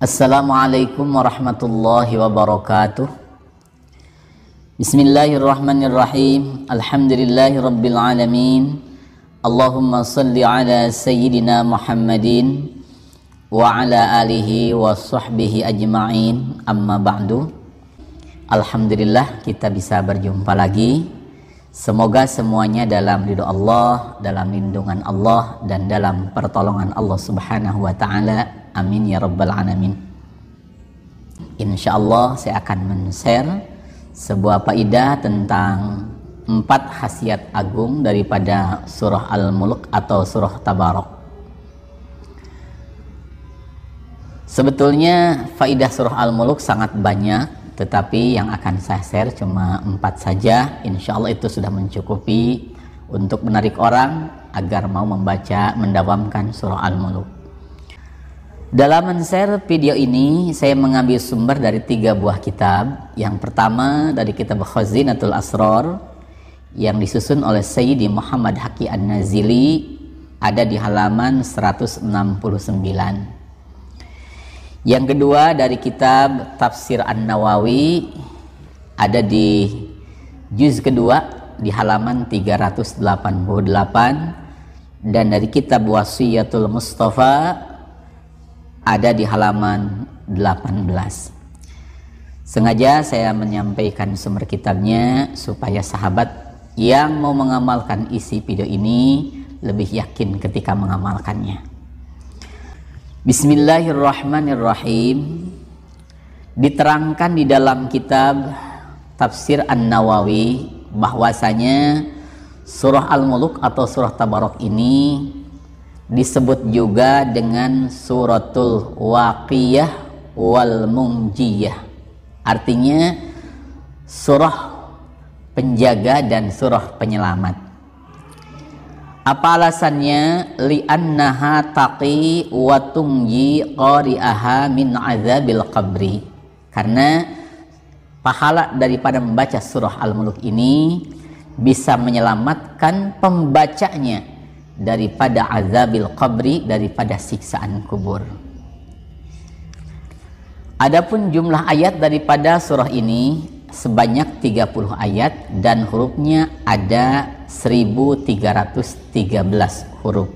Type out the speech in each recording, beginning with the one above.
Assalamualaikum warahmatullahi wabarakatuh. Bismillahirrahmanirrahim. Alhamdulillahi rabbil alamin. Allahumma salli ala sayyidina Muhammadin wa ala alihi wa sahbihi ajma'in. Amma ba'du. Alhamdulillah kita bisa berjumpa lagi. Semoga semuanya dalam ridho Allah, dalam lindungan Allah, dan dalam pertolongan Allah subhanahu wa ta'ala. Amin ya rabbal alamin. Insyaallah saya akan men-share sebuah faedah tentang 4 khasiat agung daripada surah Al-Mulk atau surah Tabarok. Sebetulnya faedah surah Al-Mulk sangat banyak, tetapi yang akan saya share cuma 4 saja. Insyaallah itu sudah mencukupi untuk menarik orang agar mau membaca, mendawamkan surah Al-Mulk. Dalam men-share video ini, saya mengambil sumber dari 3 buah kitab. Yang pertama dari kitab Khazinatul Asrar yang disusun oleh Sayyidi Muhammad Haqi An-Nazili, ada di halaman 169. Yang kedua dari kitab Tafsir An-Nawawi, ada di juz kedua di halaman 388. Dan dari kitab Wasiyatul Mustafa ada di halaman 18. Sengaja saya menyampaikan sumber kitabnya supaya sahabat yang mau mengamalkan isi video ini lebih yakin ketika mengamalkannya. Bismillahirrahmanirrahim. Diterangkan di dalam kitab Tafsir An-Nawawi bahwasanya surah Al-Mulk atau surah Tabarok ini disebut juga dengan suratul Waqiyah wal Munjiyah. Artinya surah penjaga dan surah penyelamat. Apa alasannya? Li'annaha taqi wa tunji qari'aha min azabil qabri. Karena pahala daripada membaca surah Al-Mulk ini bisa menyelamatkan pembacanya daripada azabil qabri, daripada siksaan kubur. Adapun jumlah ayat daripada surah ini sebanyak 30 ayat dan hurufnya ada 1313 huruf.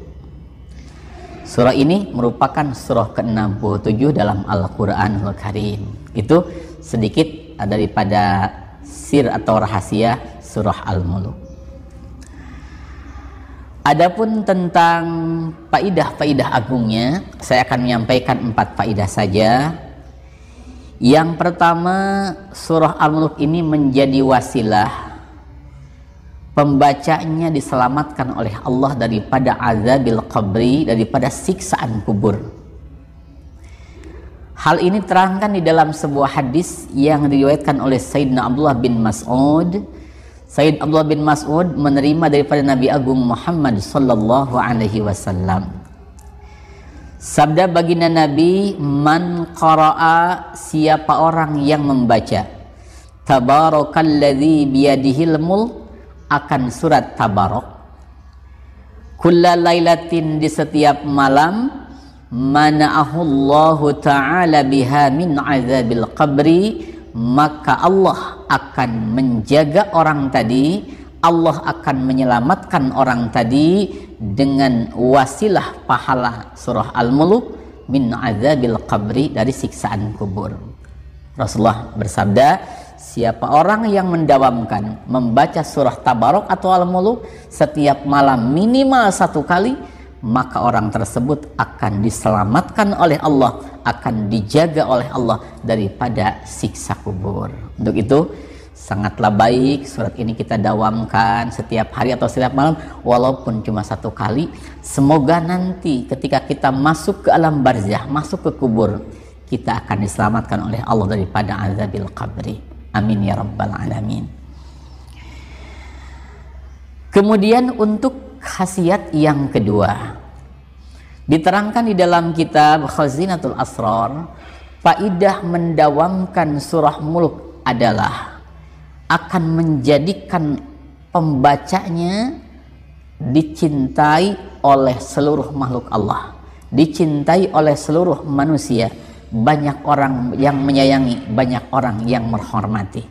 Surah ini merupakan surah ke-67 dalam Al-Quranul Karim. Itu sedikit daripada sir atau rahasia surah Al-Mulk. Adapun tentang faidah-faidah agungnya, saya akan menyampaikan 4 faidah saja. Yang pertama, surah Al-Mulk ini menjadi wasilah pembacanya diselamatkan oleh Allah daripada azabil qabri, daripada siksaan kubur. Hal ini terangkan di dalam sebuah hadis yang diriwayatkan oleh Sayyidina Abdullah bin Mas'ud. Sayyid Abdullah bin Mas'ud menerima daripada Nabi Agung Muhammad sallallahu alaihi wasallam. Sabda baginda Nabi, man qara'a, siapa orang yang membaca Tabarakalladzi biyadihil mulk, akan surat Tabarok, kulla lailatin, di setiap malam, mana'ahullahu ta'ala biha min azabil qabri, maka Allah akan menjaga orang tadi, Allah akan menyelamatkan orang tadi dengan wasilah pahala surah Al-Mulk min azabil qabri, dari siksaan kubur. Rasulullah bersabda, siapa orang yang mendawamkan membaca surah Tabarok atau Al-Mulk setiap malam minimal 1 kali, maka orang tersebut akan diselamatkan oleh Allah, akan dijaga oleh Allah daripada siksa kubur. Untuk itu sangatlah baik surat ini kita dawamkan setiap hari atau setiap malam, walaupun cuma 1 kali. Semoga nanti ketika kita masuk ke alam barzah, masuk ke kubur, kita akan diselamatkan oleh Allah daripada azabil qabri. Amin ya rabbal alamin. Kemudian untuk khasiat yang kedua, diterangkan di dalam kitab Khazinatul Asrar, faidah mendawamkan surah Mulk adalah akan menjadikan pembacanya dicintai oleh seluruh makhluk Allah, dicintai oleh seluruh manusia, banyak orang yang menyayangi, banyak orang yang menghormati.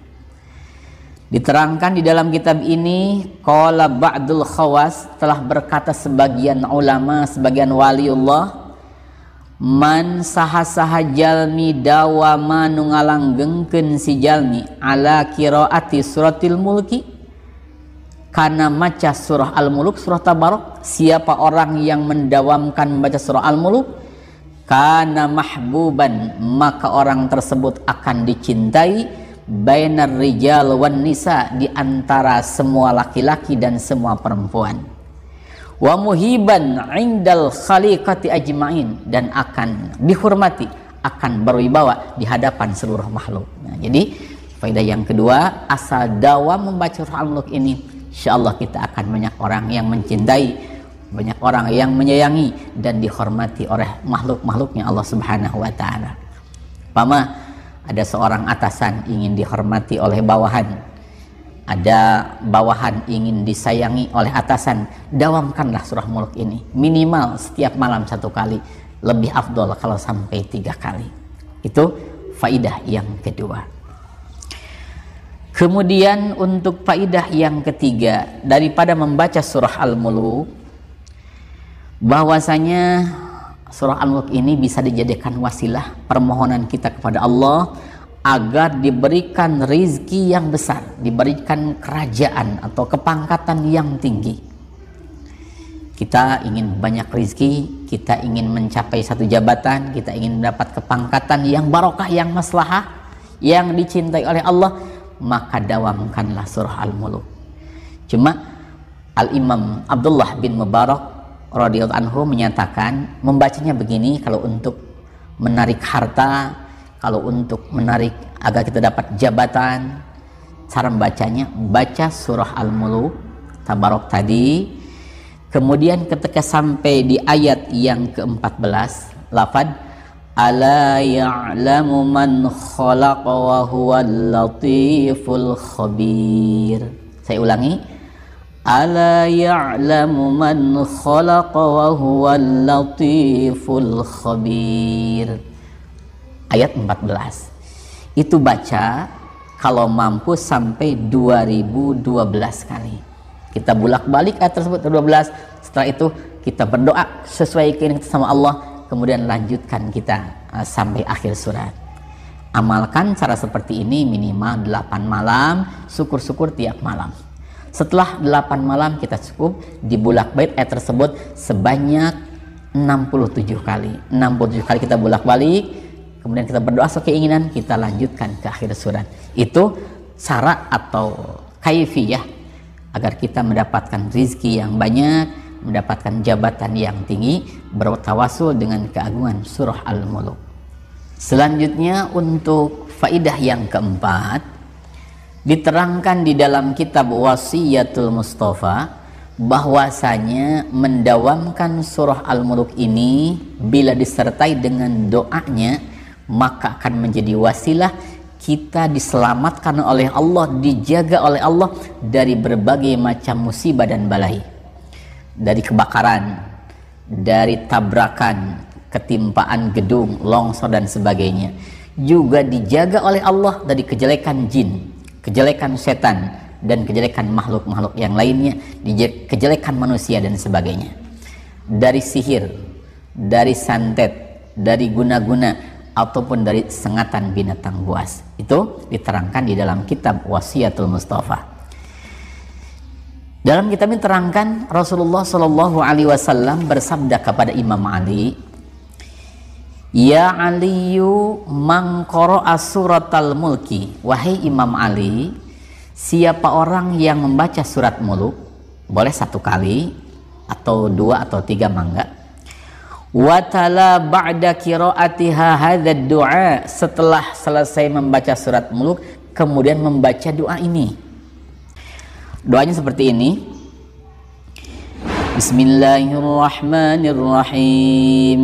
Diterangkan di dalam kitab ini, qala ba'dul khawas, telah berkata sebagian ulama, sebagian waliullah, man saha-saha jalmi dawama nu ngalanggengkeun si jalmi ala qiraati suratil mulki, karena maca surah Al-Muluk, surah Tabarok. Siapa orang yang mendawamkan membaca surah Al-Muluk, kana mahbuban, maka orang tersebut akan dicintai, bainar rijal wan nisa, di antara semua laki-laki dan semua perempuan, wa muhiban indal khaliqati ajmain, dan akan dihormati, akan berwibawa di hadapan seluruh makhluk. Nah, jadi faedah yang kedua, asal dawam membaca surah Al-Muluk ini, insyaallah kita akan banyak orang yang mencintai, banyak orang yang menyayangi dan dihormati oleh makhluk-makhluknya Allah Subhanahu wa taala. Pama ada seorang atasan ingin dihormati oleh bawahan, ada bawahan ingin disayangi oleh atasan, dawamkanlah surah Mulk ini minimal setiap malam 1 kali, lebih afdol kalau sampai 3 kali. Itu faidah yang kedua. Kemudian untuk faidah yang ketiga daripada membaca surah Al-Mulk, bahwasanya surah Al-Mulk ini bisa dijadikan wasilah permohonan kita kepada Allah agar diberikan rizki yang besar, diberikan kerajaan atau kepangkatan yang tinggi. Kita ingin banyak rizki, kita ingin mencapai satu jabatan, kita ingin mendapat kepangkatan yang barokah, yang maslahah, yang dicintai oleh Allah, maka dawamkanlah surah Al-Mulk. Cuma Al-Imam Abdullah bin Mubarak radhiyallahu anhu menyatakan, membacanya begini kalau untuk menarik harta, kalau untuk menarik agar kita dapat jabatan, cara membacanya baca surah Al-Mulk Tabarok tadi, kemudian ketika sampai di ayat yang ke-14, lafad ala ya'lamu man khalaqa wa huwal latiful khabir. Saya ulangi, ala ya'lamu man khalaqa wa huwal latiful khabir. Ayat 14 itu baca kalau mampu sampai 2012 kali. Kita bolak-balik ayat tersebut 12. Setelah itu kita berdoa sesuai keinginan kita sama Allah, kemudian lanjutkan kita sampai akhir surat. Amalkan cara seperti ini minimal 8 malam, syukur-syukur tiap malam. Setelah 8 malam kita cukup dibulak-balik ayat tersebut sebanyak 67 kali. 67 kali kita bolak-balik, kemudian kita berdoa sesuai keinginan, kita lanjutkan ke akhir surat. Itu cara atau kaifiyah agar kita mendapatkan rizki yang banyak, mendapatkan jabatan yang tinggi, bertawasul dengan keagungan surah Al-Mulk. Selanjutnya untuk faidah yang keempat, diterangkan di dalam kitab Wasiyatul Mustafa bahwasanya mendawamkan surah Al-Mulk ini bila disertai dengan doanya, maka akan menjadi wasilah kita diselamatkan oleh Allah, dijaga oleh Allah dari berbagai macam musibah dan balai, dari kebakaran, dari tabrakan, ketimpaan gedung, longsor dan sebagainya. Juga dijaga oleh Allah dari kejelekan jin, kejelekan setan, dan kejelekan makhluk-makhluk yang lainnya, kejelekan manusia dan sebagainya, dari sihir, dari santet, dari guna-guna, ataupun dari sengatan binatang buas. Itu diterangkan di dalam kitab Wasiyatul Mustafa. Dalam kitab ini terangkan Rasulullah Shallallahu Alaihi Wasallam bersabda kepada Imam Ali, ya Aliyu man qara'a suratal mulki, wahai Imam Ali, siapa orang yang membaca surat Mulk, boleh 1 kali atau 2 atau 3 mangga, watala ba'da qiraatiha hadzal du'a, setelah selesai membaca surat Mulk kemudian membaca doa ini. Doanya seperti ini, Bismillahirrahmanirrahim,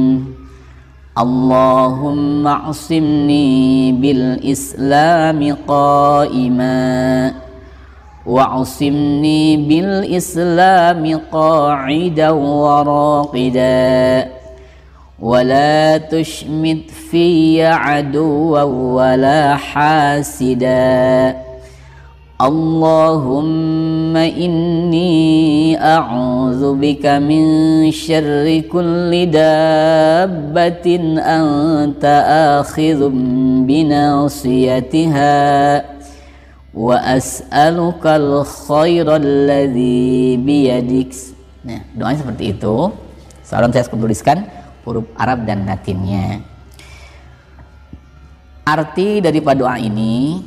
Allahumma asimni bil islami qa'ima wa asimni bil islami qa'ida wa raqida ولا تشمت في عدوا ولا حاسدا اللهم إني أعوذ بك من شر كل دابة أنت آخذ بناصيتها وأسألك الخير الذي بيدك. Nah, doanya seperti itu. Sekarang saya tuliskan huruf Arab dan Latinnya. Arti daripada doa ini,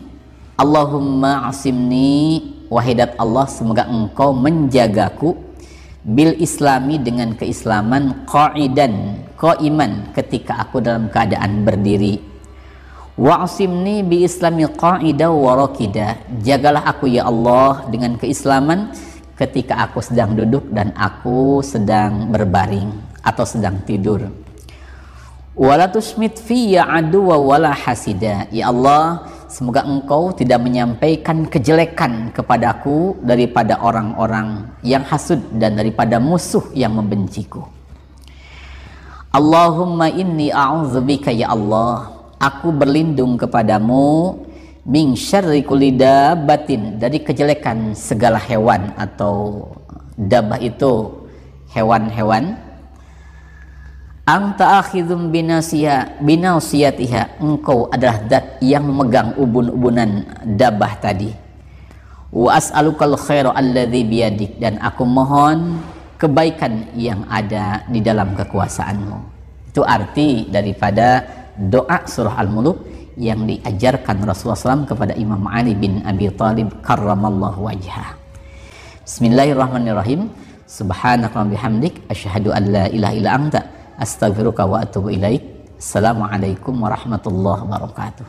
Allahumma asimni, wahidat Allah, semoga engkau menjagaku, bil islami, dengan keislaman, qaiman, ketika aku dalam keadaan berdiri, wa asimni bi islami qaida wa rakida, jagalah aku ya Allah dengan keislaman ketika aku sedang duduk dan aku sedang berbaring atau sedang tidur. Wala tusmit fiyya aduwa wala hasida, ya Allah, semoga engkau tidak menyampaikan kejelekan kepadaku daripada orang-orang yang hasud dan daripada musuh yang membenciku. Allahumma inni a'udzubika, ya Allah, aku berlindung kepadamu, min syarri kulli dabbatin, dari kejelekan segala hewan, atau dabah itu hewan-hewan, anta akhidhum binasiyatiha, engkau adalah zat yang memegang ubun-ubunan dabah tadi. Wa as'alukal khaira alladzi biyadik, dan aku mohon kebaikan yang ada di dalam kekuasaanmu. Itu arti daripada doa surah Al-Muluk yang diajarkan Rasulullah SAW kepada Imam Ali bin Abi Thalib karramallahu wajhah. Bismillahirrahmanirrahim. Subhanaka wa bihamdik, asyhadu an la ilaha illa anta, astaghfiruka wa atubu ilaik. Assalamualaikum warahmatullahi wabarakatuh.